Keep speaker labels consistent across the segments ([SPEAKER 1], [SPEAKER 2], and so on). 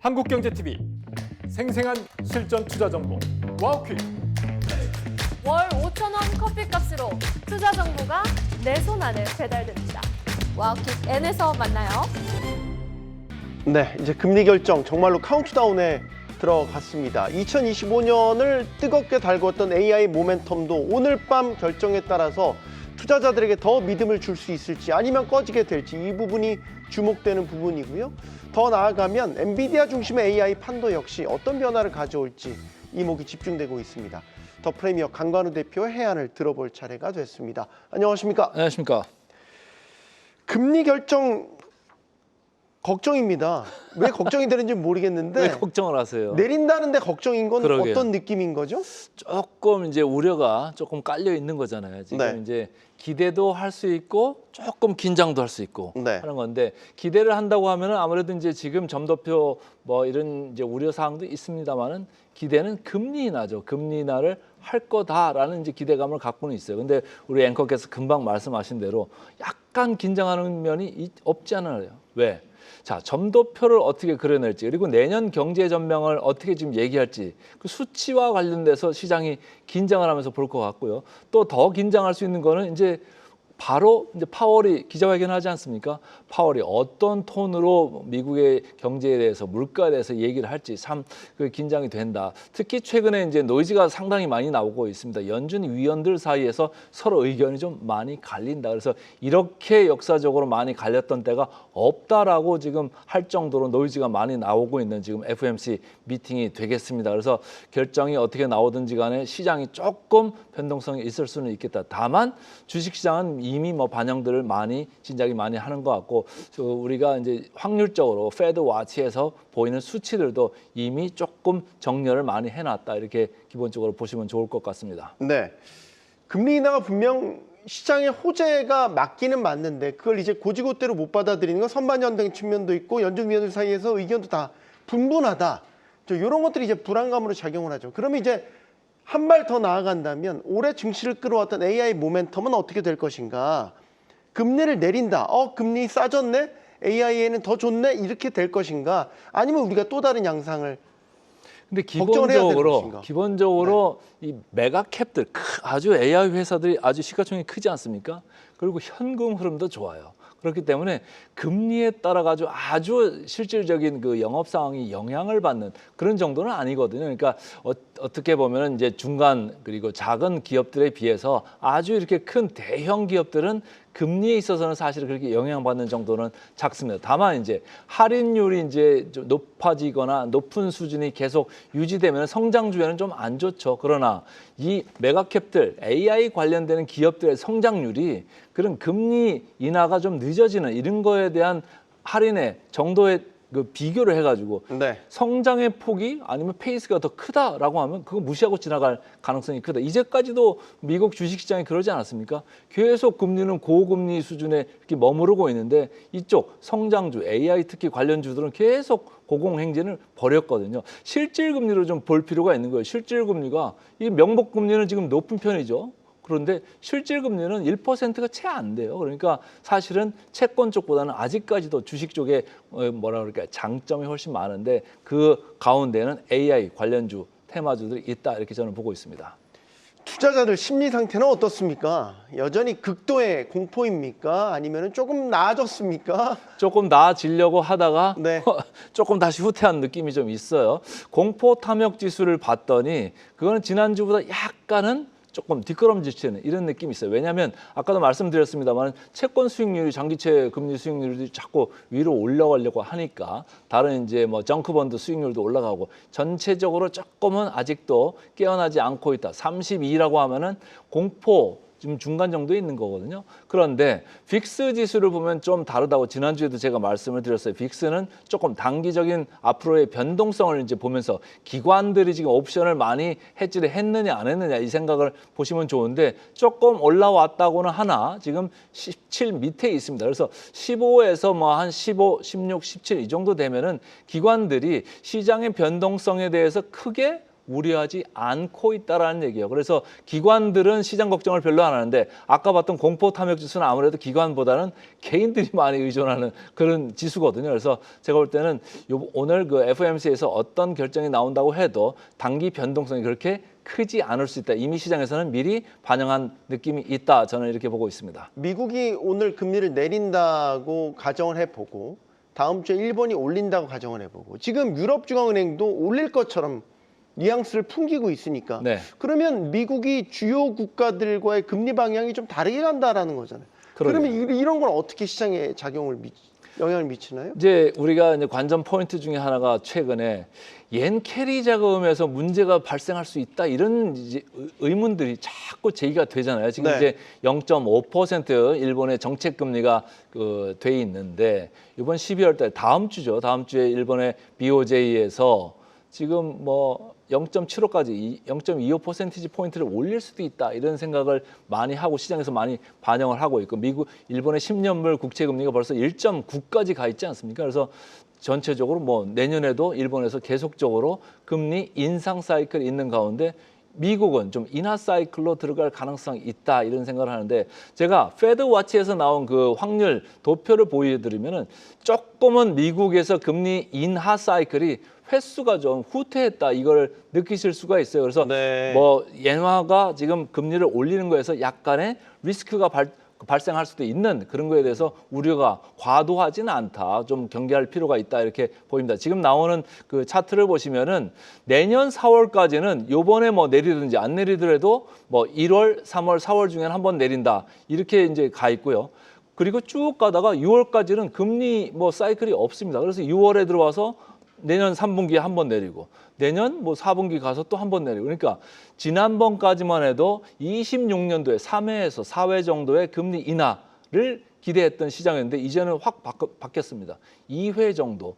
[SPEAKER 1] 한국경제TV 생생한 실전 투자 정보 와우퀴.
[SPEAKER 2] 월 5,000원 커피값으로 투자 정보가 내 손 안에 배달됩니다. 와우킥 N에서 만나요.
[SPEAKER 3] 네, 이제 금리 결정 정말로 카운트다운에 들어갔습니다. 2025년을 뜨겁게 달궜던 AI 모멘텀도 오늘 밤 결정에 따라서 투자자들에게 더 믿음을 줄 수 있을지 아니면 꺼지게 될지 이 부분이 주목되는 부분이고요. 더 나아가면 엔비디아 중심의 AI 판도 역시 어떤 변화를 가져올지 이목이 집중되고 있습니다. 더 프리미어 강관우 대표의 해안을 들어볼 차례가 됐습니다. 안녕하십니까?
[SPEAKER 4] 안녕하십니까?
[SPEAKER 3] 금리 결정 걱정입니다. 왜 걱정이 되는지 모르겠는데
[SPEAKER 4] 왜 걱정을 하세요?
[SPEAKER 3] 내린다는데 걱정인 건
[SPEAKER 4] 그러게요.
[SPEAKER 3] 어떤 느낌인 거죠?
[SPEAKER 4] 조금 이제 우려가 조금 깔려 있는 거잖아요. 지금
[SPEAKER 3] 네.
[SPEAKER 4] 이제 기대도 할 수 있고 조금 긴장도 할 수 있고
[SPEAKER 3] 네.
[SPEAKER 4] 하는 건데 기대를 한다고 하면은 아무래도 이제 지금 점도표 뭐 이런 이제 우려 사항도 있습니다만은 기대는 금리 인하죠. 금리 인하를 할 거다라는 이제 기대감을 갖고는 있어요. 근데 우리 앵커께서 금방 말씀하신 대로 약간 긴장하는 면이 없지 않아요. 왜? 자, 점도표를 어떻게 그려낼지 그리고 내년 경제 전망을 어떻게 지금 얘기할지 그 수치와 관련돼서 시장이 긴장을 하면서 볼 것 같고요. 또 더 긴장할 수 있는 거는 이제 바로 이제 파월이 기자회견하지 않습니까? 파월이 어떤 톤으로 미국의 경제에 대해서 물가에 대해서 얘기를 할지 참 그 긴장이 된다. 특히 최근에 이제 노이즈가 상당히 많이 나오고 있습니다. 연준 위원들 사이에서 서로 의견이 좀 많이 갈린다. 그래서 이렇게 역사적으로 많이 갈렸던 때가 없다라고 지금 할 정도로 노이즈가 많이 나오고 있는 지금 FOMC 미팅이 되겠습니다. 그래서 결정이 어떻게 나오든지 간에 시장이 조금 변동성이 있을 수는 있겠다. 다만 주식시장은 이미 뭐 반영들을 많이 진작이 많이 하는 것 같고 우리가 이제 확률적으로 페드 와치에서 보이는 수치들도 이미 조금 정렬을 많이 해놨다 이렇게 기본적으로 보시면 좋을 것 같습니다.
[SPEAKER 3] 네, 금리 인하가 분명 시장의 호재가 맞기는 맞는데 그걸 이제 고지고대로 못 받아들이는 건 선반영된 측면도 있고 연준 위원들 사이에서 의견도 다 분분하다. 이런 것들이 이제 불안감으로 작용을 하죠. 그러면 이제 한 발 더 나아간다면 올해 증시를 끌어왔던 AI 모멘텀은 어떻게 될 것인가? 금리를 내린다. 금리 싸졌네? AI에는 더 좋네? 이렇게 될 것인가? 아니면 우리가 또 다른 양상을
[SPEAKER 4] 근데
[SPEAKER 3] 걱정을 해야 되는 것인가?
[SPEAKER 4] 기본적으로 이 메가캡들 아주 AI 회사들이 아주 시가총액이 크지 않습니까? 그리고 현금 흐름도 좋아요. 그렇기 때문에 금리에 따라 가지고 아주 실질적인 그 영업 상황이 영향을 받는 그런 정도는 아니거든요. 그러니까 어떻게 보면 이제 중간 그리고 작은 기업들에 비해서 아주 이렇게 큰 대형 기업들은 금리에 있어서는 사실 그렇게 영향받는 정도는 작습니다. 다만 이제 할인율이 이제 좀 높아지거나 높은 수준이 계속 유지되면 성장주에는 좀 안 좋죠. 그러나 이 메가캡들 AI 관련되는 기업들의 성장률이 그런 금리 인하가 좀 늦어지는 이런 거에 대한 할인의 정도의 그 비교를 해가지고
[SPEAKER 3] 네.
[SPEAKER 4] 성장의 폭이 아니면 페이스가 더 크다라고 하면 그거 무시하고 지나갈 가능성이 크다. 이제까지도 미국 주식시장이 그러지 않았습니까? 계속 금리는 고금리 수준에 이렇게 머무르고 있는데 이쪽 성장주, AI 특히 관련주들은 계속 고공행진을 벌였거든요. 실질금리로 좀 볼 필요가 있는 거예요. 실질금리가 이 명목금리는 지금 높은 편이죠. 그런데 실질금리는 1%가 채 안 돼요. 그러니까 사실은 채권 쪽보다는 아직까지도 주식 쪽에 뭐라 그럴까요? 장점이 훨씬 많은데 그 가운데는 AI 관련주, 테마주들이 있다 이렇게 저는 보고 있습니다.
[SPEAKER 3] 투자자들 심리 상태는 어떻습니까? 여전히 극도의 공포입니까? 아니면 조금 나아졌습니까?
[SPEAKER 4] 조금 나아지려고 하다가
[SPEAKER 3] 네.
[SPEAKER 4] 조금 다시 후퇴한 느낌이 좀 있어요. 공포 탐욕 지수를 봤더니 그거는 지난주보다 약간은 조금 뒷걸음질치는 이런 느낌이 있어요. 왜냐하면 아까도 말씀드렸습니다만 채권 수익률이 장기채 금리 수익률이 자꾸 위로 올라가려고 하니까 다른 이제 뭐 정크펀드 수익률도 올라가고 전체적으로 조금은 아직도 깨어나지 않고 있다. 32라고 하면은 공포 지금 중간 정도에 있는 거거든요. 그런데 빅스 지수를 보면 좀 다르다고 지난주에도 제가 말씀을 드렸어요. 빅스는 조금 단기적인 앞으로의 변동성을 이제 보면서 기관들이 지금 옵션을 많이 해지를 했느냐 안 했느냐 이 생각을 보시면 좋은데 조금 올라왔다고는 하나 지금 17 밑에 있습니다. 그래서 15에서 뭐 한 15, 16, 17 이 정도 되면은 기관들이 시장의 변동성에 대해서 크게 우려하지 않고 있다라는 얘기예요. 그래서 기관들은 시장 걱정을 별로 안 하는데 아까 봤던 공포 탐욕 지수는 아무래도 기관보다는 개인들이 많이 의존하는 그런 지수거든요. 그래서 제가 볼 때는 오늘 그 FOMC에서 어떤 결정이 나온다고 해도 단기 변동성이 그렇게 크지 않을 수 있다. 이미 시장에서는 미리 반영한 느낌이 있다. 저는 이렇게 보고 있습니다.
[SPEAKER 3] 미국이 오늘 금리를 내린다고 가정을 해보고 다음 주에 일본이 올린다고 가정을 해보고 지금 유럽중앙은행도 올릴 것처럼 뉘앙스를 풍기고 있으니까
[SPEAKER 4] 네.
[SPEAKER 3] 그러면 미국이 주요 국가들과의 금리 방향이 좀 다르게 간다라는 거잖아요.
[SPEAKER 4] 그러게요.
[SPEAKER 3] 그러면 이런 건 어떻게 시장에 영향을 미치나요?
[SPEAKER 4] 이제 우리가 이제 관전 포인트 중에 하나가 최근에 옌 캐리 자금에서 문제가 발생할 수 있다 이런 이제 의문들이 자꾸 제기가 되잖아요. 지금
[SPEAKER 3] 네.
[SPEAKER 4] 이제 0.5% 일본의 정책 금리가 돼 있는데 이번 12월 달 다음 주죠. 다음 주에 일본의 BOJ에서 지금 뭐 0.75까지 0.25% 포인트를 올릴 수도 있다 이런 생각을 많이 하고 시장에서 많이 반영을 하고 있고 일본의 10년물 국채 금리가 벌써 1.9까지 가 있지 않습니까? 그래서 전체적으로 뭐 내년에도 일본에서 계속적으로 금리 인상 사이클이 있는 가운데 미국은 좀 인하 사이클로 들어갈 가능성이 있다 이런 생각을 하는데 제가 페드 와치에서 나온 그 확률 도표를 보여드리면은 조금은 미국에서 금리 인하 사이클이 횟수가 좀 후퇴했다 이걸 느끼실 수가 있어요. 그래서
[SPEAKER 3] 네.
[SPEAKER 4] 뭐 엔화가 지금 금리를 올리는 거에서 약간의 리스크가 발생할 수도 있는 그런 거에 대해서 우려가 과도하지는 않다. 좀 경계할 필요가 있다 이렇게 보입니다. 지금 나오는 그 차트를 보시면은 내년 4월까지는 요번에 뭐 내리든지 안 내리더라도 뭐 1월, 3월, 4월 중에는 한번 내린다. 이렇게 이제 가 있고요. 그리고 쭉 가다가 6월까지는 금리 뭐 사이클이 없습니다. 그래서 6월에 들어와서 내년 3분기에 한 번 내리고 내년 뭐 4분기 가서 또 한 번 내리고 그러니까 지난번까지만 해도 26년도에 3회에서 4회 정도의 금리 인하를 기대했던 시장이었는데 이제는 확 바뀌었습니다. 2회 정도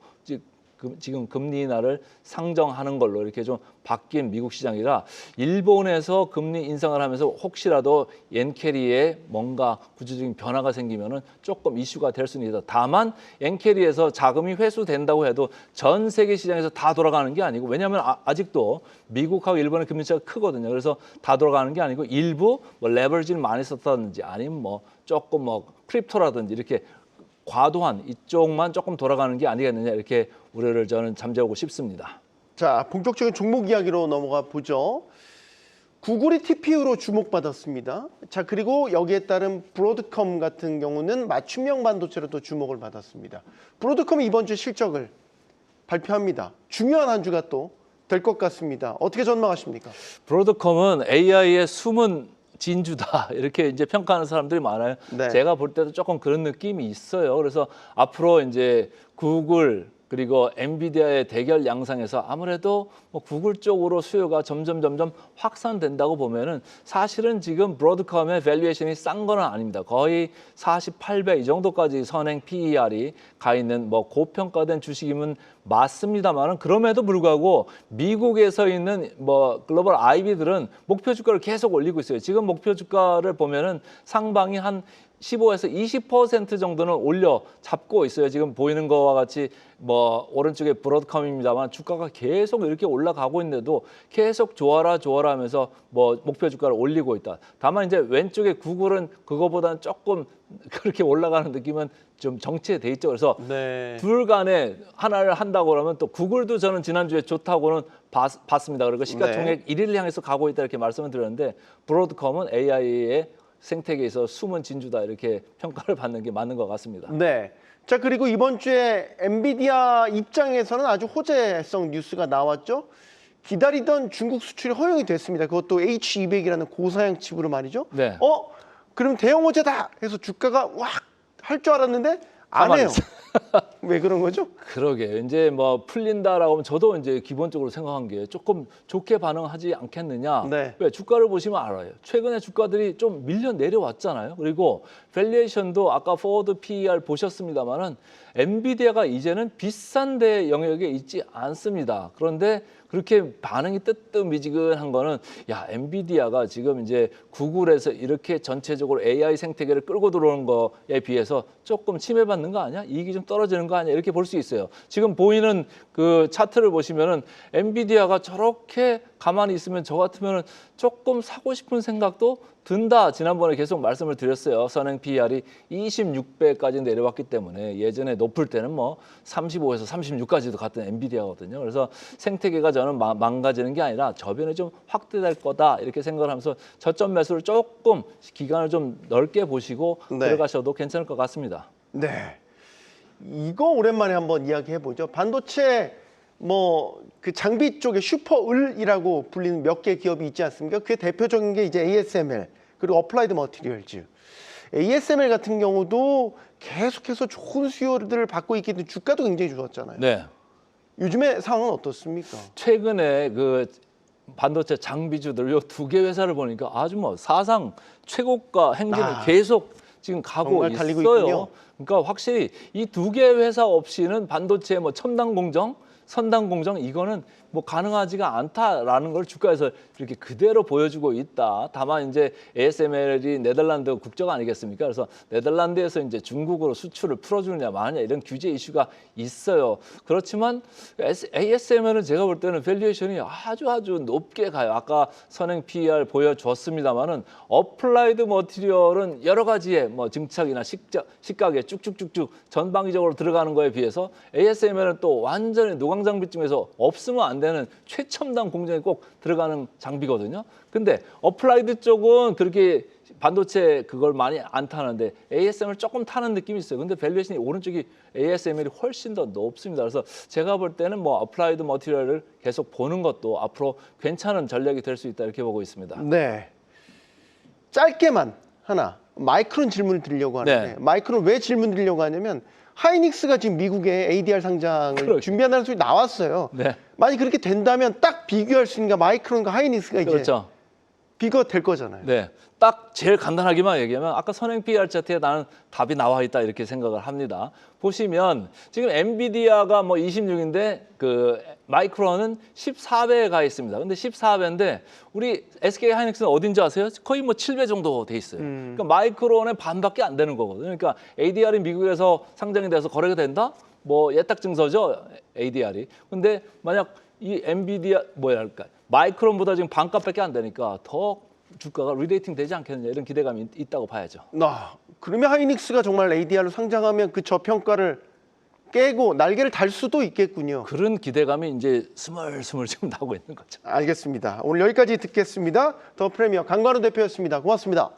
[SPEAKER 4] 지금 금리 인하를 상정하는 걸로 이렇게 좀 바뀐 미국 시장이라 일본에서 금리 인상을 하면서 혹시라도 옌캐리에 뭔가 구조적인 변화가 생기면은 조금 이슈가 될 수는 있다. 다만 옌캐리에서 자금이 회수된다고 해도 전 세계 시장에서 다 돌아가는 게 아니고 왜냐하면 아직도 미국하고 일본의 금리 차가 크거든요. 그래서 다 돌아가는 게 아니고 일부 뭐 레버리지를 많이 썼다든지 아니면 뭐 조금 뭐 크립토라든지 이렇게 과도한 이쪽만 조금 돌아가는 게 아니겠느냐 이렇게 우려를 저는 잠재우고 싶습니다.
[SPEAKER 3] 자, 본격적인 종목 이야기로 넘어가 보죠. 구글이 TPU로 주목받았습니다. 자, 그리고 여기에 따른 브로드컴 같은 경우는 맞춤형 반도체로 또 주목을 받았습니다. 브로드컴이 이번 주 실적을 발표합니다. 중요한 한 주가 또 될 것 같습니다. 어떻게 전망하십니까?
[SPEAKER 4] 브로드컴은 AI의 숨은 진주다 이렇게 이제 평가하는 사람들이 많아요.
[SPEAKER 3] 네.
[SPEAKER 4] 제가 볼 때도 조금 그런 느낌이 있어요. 그래서 앞으로 이제 구글 그리고 엔비디아의 대결 양상에서 아무래도 뭐 구글 쪽으로 수요가 점점 확산된다고 보면은 사실은 지금 브로드컴의 밸류에이션이 싼 거는 아닙니다. 거의 48배 이 정도까지 선행 PER이 가 있는 뭐 고평가된 주식이면 맞습니다만은 그럼에도 불구하고 미국에서 있는 뭐 글로벌 IB들은 목표 주가를 계속 올리고 있어요. 지금 목표 주가를 보면은 상방이 한 15에서 20% 정도는 올려 잡고 있어요. 지금 보이는 거와 같이 뭐 오른쪽에 브로드컴입니다만 주가가 계속 이렇게 올라가고 있는데도 계속 좋아라 하면서 뭐 목표 주가를 올리고 있다. 다만 이제 왼쪽에 구글은 그거보다는 조금 그렇게 올라가는 느낌은 좀 정체돼 있죠. 그래서
[SPEAKER 3] 네.
[SPEAKER 4] 둘 간에 하나를 한다고 그러면 또 구글도 저는 지난주에 좋다고는 봤습니다. 그리고 시가총액 1위를 향해서 가고 있다 이렇게 말씀을 드렸는데 브로드컴은 AI의 생태계에 있어 숨은 진주다 이렇게 평가를 받는 게 맞는 것 같습니다.
[SPEAKER 3] 네. 자, 그리고 이번 주에 엔비디아 입장에서는 아주 호재성 뉴스가 나왔죠. 기다리던 중국 수출이 허용이 됐습니다. 그것도 H200이라는 고사양 칩으로 말이죠.
[SPEAKER 4] 네.
[SPEAKER 3] 그럼 대형 호재다 해서 주가가 확 할 줄 알았는데 안 해요. 왜 그런 거죠?
[SPEAKER 4] 그러게 이제 뭐 풀린다라고 하면 저도 이제 기본적으로 생각한 게 조금 좋게 반응하지 않겠느냐.
[SPEAKER 3] 네.
[SPEAKER 4] 왜 주가를 보시면 알아요. 최근에 주가들이 좀 밀려 내려왔잖아요. 그리고 밸류에이션도 아까 포워드 PER 보셨습니다만은 엔비디아가 이제는 비싼 데 영역에 있지 않습니다. 그런데 그렇게 반응이 뜨뜻미지근한 거는 야, 엔비디아가 지금 이제 구글에서 이렇게 전체적으로 AI 생태계를 끌고 들어오는 거에 비해서 조금 침해받는 거 아니야? 이익이 좀 떨어지는 거 아니야? 이렇게 볼 수 있어요. 지금 보이는 그 차트를 보시면은 엔비디아가 저렇게 가만히 있으면 저 같으면은 조금 사고 싶은 생각도 든다. 지난번에 계속 말씀을 드렸어요. 선행 PER이 26배까지 내려왔기 때문에 예전에 높을 때는 뭐 35에서 36까지도 갔던 엔비디아거든요. 그래서 생태계가 저는 망가지는 게 아니라 저변에 좀 확대될 거다 이렇게 생각을 하면서 저점 매수를 조금 기간을 좀 넓게 보시고
[SPEAKER 3] 네.
[SPEAKER 4] 들어가셔도 괜찮을 것 같습니다.
[SPEAKER 3] 네. 이거 오랜만에 한번 이야기해 보죠. 반도체 뭐 그 장비 쪽에 슈퍼을이라고 불리는 몇 개 기업이 있지 않습니까? 그게 대표적인 게 이제 ASML 그리고 어플라이드 머티리얼즈. ASML 같은 경우도 계속해서 좋은 수요들을 받고 있기 때문에 주가도 굉장히 좋았잖아요.
[SPEAKER 4] 네.
[SPEAKER 3] 요즘의 상황은 어떻습니까?
[SPEAKER 4] 최근에 그 반도체 장비주들 요 두 개 회사를 보니까 아주 뭐 사상 최고가 행진을 계속 지금 가고
[SPEAKER 3] 정말 달리고
[SPEAKER 4] 있어요.
[SPEAKER 3] 있군요.
[SPEAKER 4] 그러니까 확실히 이 두 개 회사 없이는 반도체 뭐 첨단 공정, 선단 공정 이거는 뭐 가능하지가 않다라는 걸 주가에서 이렇게 그대로 보여주고 있다. 다만 이제 ASML이 네덜란드 국적 아니겠습니까? 그래서 네덜란드에서 이제 중국으로 수출을 풀어주느냐 마느냐 이런 규제 이슈가 있어요. 그렇지만 ASML은 제가 볼 때는 밸류에이션이 아주 높게 가요. 아까 선행 PER 보여줬습니다만은 어플라이드 머티리얼은 여러 가지의 뭐 증착이나 식각에 쭉쭉쭉쭉 전방위적으로 들어가는 거에 비해서 ASML은 또 완전히 노광 장비쯤에서 없으면 안 되는 최첨단 공정에 꼭 들어가는 장비거든요. 근데 어플라이드 쪽은 그렇게 반도체 그걸 많이 안 타는데 ASML 조금 타는 느낌이 있어요. 근데 밸류에이션이 오른쪽이 ASML이 훨씬 더 높습니다. 그래서 제가 볼 때는 뭐 어플라이드 머티리얼을 계속 보는 것도 앞으로 괜찮은 전략이 될 수 있다 이렇게 보고 있습니다.
[SPEAKER 3] 네. 짧게만 하나 마이크론 질문을 드리려고 하는데
[SPEAKER 4] 네.
[SPEAKER 3] 마이크론 왜 질문 드리려고 하냐면 하이닉스가 지금 미국에 ADR 상장을
[SPEAKER 4] 그렇죠.
[SPEAKER 3] 준비한다는 소리 나왔어요.
[SPEAKER 4] 네.
[SPEAKER 3] 만약 그렇게 된다면 딱 비교할 수 있는 게 마이크론과 하이닉스가 이제
[SPEAKER 4] 그렇죠.
[SPEAKER 3] 비교가 될 거잖아요.
[SPEAKER 4] 네, 딱 제일 간단하게만 얘기하면 아까 선행 PER 차트에 나는 답이 나와 있다 이렇게 생각을 합니다. 보시면 지금 엔비디아가 뭐 26인데 그 마이크론은 14배에 가 있습니다. 근데 14배인데 우리 SK 하이닉스는 어딘지 아세요? 거의 뭐 7배 정도 돼 있어요. 그러니까 마이크론의 반밖에 안 되는 거거든요. 그러니까 ADR이 미국에서 상장이 돼서 거래가 된다? 뭐 예탁 증서죠, ADR이. 근데 만약 이 엔비디아 뭐랄까 마이크론보다 지금 반값밖에 안 되니까 더 주가가 리레이팅 되지 않겠느냐 이런 기대감이 있다고 봐야죠.
[SPEAKER 3] 그러면 하이닉스가 정말 ADR로 상장하면 그 저평가를 깨고 날개를 달 수도 있겠군요.
[SPEAKER 4] 그런 기대감이 이제 스멀스멀 지금 나오고 있는 거죠.
[SPEAKER 3] 알겠습니다. 오늘 여기까지 듣겠습니다. 더 프리미어 강관우 대표였습니다. 고맙습니다.